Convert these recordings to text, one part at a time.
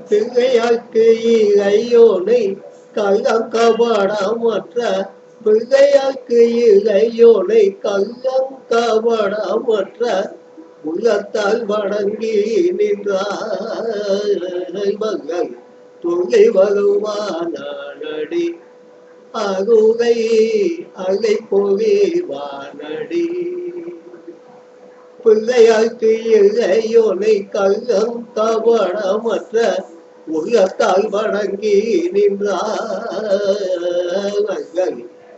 திகையாக்கு இளையோனை கள்ளம் கபடமற்ற பிள்ளையாக்கு இளையோனை கள்ளம் கபடமற்ற உள்ளத்தால் வணங்கி நின்றார்கள் துள்ளி வருவானடி அருகை அலை பொறி வானடி பிள்ளையாக்கு இளையோனை கள்ளம் கபடமற்ற உள்ளத்தால் வணங்கி நின்றார்கள்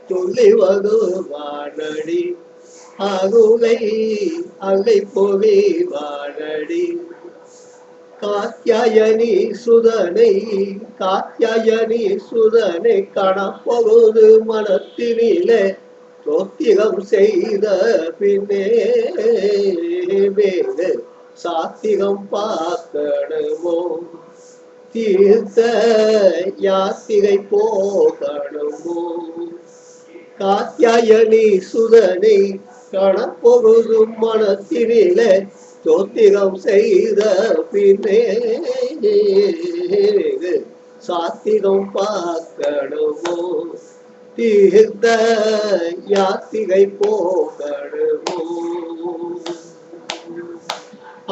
துள்ளி வருவானடி அருகை அலை பொறி வானடி காத்தியாயனி சுதனை கணப்பொழுது மனத்தினிலே சோத்திரம் செய்த பின்னே வேறு சாத்திரம் பார்க்கணுமோ தீர்த்த யாத்திரை போகணுமோ காத்தியாயனி சுதனை கணப்பொழுது மனத்தினிலே சோத்திரம் செய்த பின்னே சாத்திரம் பார்க்கணுமோ தீர்த்த யாத்திரை போகணுமோ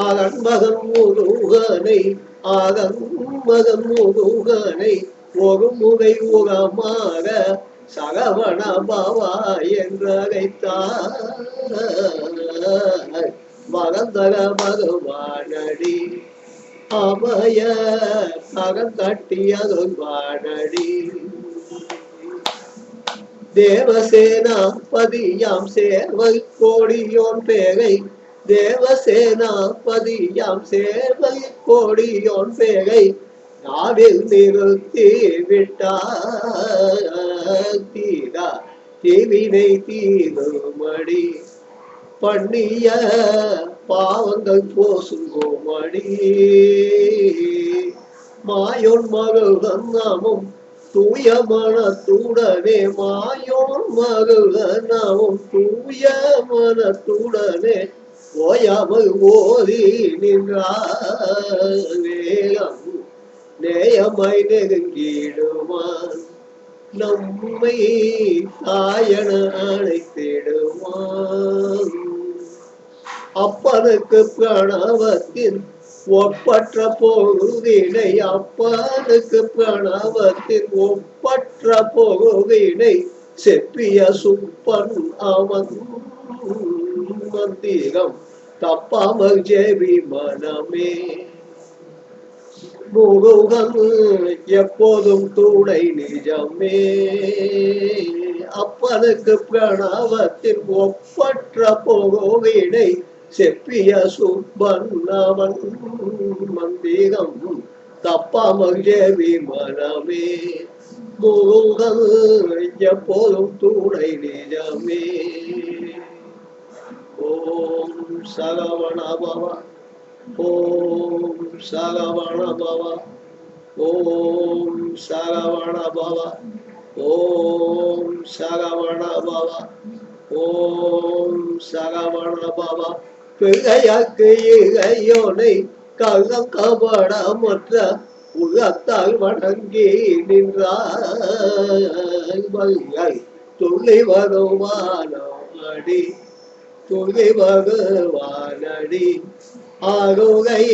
ஆகன் மகன் முருகனை ஒரு முறை உரமாக சரவண பவா என்று அழைத்தார் மகந்தர பகவானடி அபய கட்டியதுவானடி தேவசேனாபதியாம் சேவை கோடியோன் பேரை தேவசேனாபதியாம் சேவை கோடியோன் பேரை நாவில் நிறுத்தி விட்டார் தீரா தீவினை தீருமடி பண்ணிய பாவங்கள் போசுங்கோமடி மாயோன் மருகன் நாமும் தூய மனத்துடனே மாயோன் மருகன் நாமும் தூய மனத்துடனே ஓயாமல் ஓதி நின்றார் வேகம் நேயமாய் நெருங்கிடுவான் நம்மை தாயன அழைத்திடுவான் அப்பனுக்கு பிரணவத்தின் ஒப்பற்ற பொருளினை அப்பனுக்கு பிரணவத்தின் ஒப்பற்ற பொருளினை செப்பிய சுப்பன் அவன் மந்திரம் தப்பாமல் ஜெவி மனமே முருகன் எப்போதும் துணை நிஜமே அப்பனுக்கு பிரணவத்தின் ஒப்பற்ற பொருளினை செப்பிய சுப்பன் அவன் மந்திரம் தப்பாமல் ஜெவி மனமே முருகன் எப்போதும் துணை நிஜமே ஓம் சரவண பவ ஓம் சரவண பவ ஓம் சரவண பவ ஓம் சரவண பவ ஓம் சரவண பவ பிள்ளையாக்கு இளையோனை கள்ளம் கபடமற்ற உள்ளத்தால் வணங்கி நின்றாய் துள்ளி வருவானடி துள்ளி வருவானடி அருகை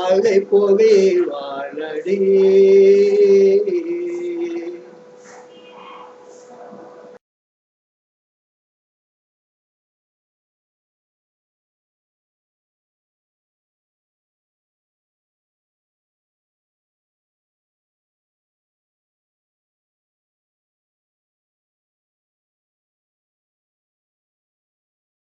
அலை பொறி வானடி